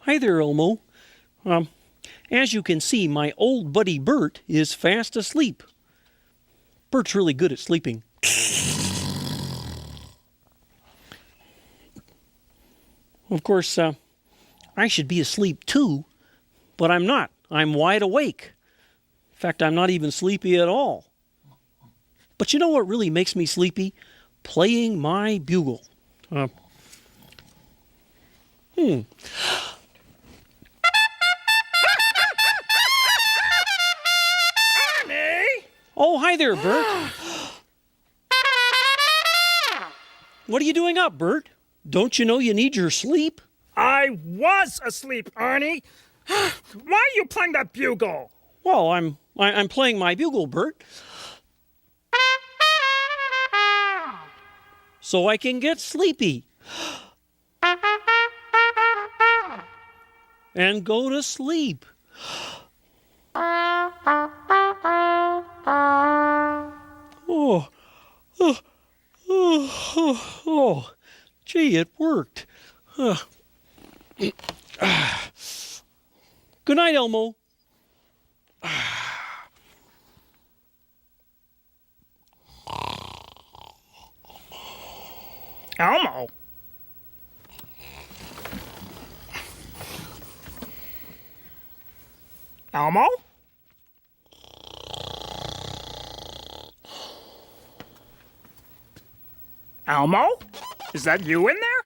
Hi there, Elmo. As you can see, my old buddy Bert is fast asleep. Bert's really good at sleeping. Of course, I should be asleep too, but I'm not. I'm wide awake. In fact, I'm not even sleepy at all. But you know what really makes me sleepy? Playing my bugle. Ernie! Oh, hi there, Bert. What are you doing up, Bert? Don't you know you need your sleep? I was asleep, Ernie. Why are you playing that bugle? Well, I'm playing my bugle, Bert. So I can get sleepy. And go to sleep. Oh, gee, it worked. Good night, Elmo. Elmo? Elmo? Elmo? Is that you in there?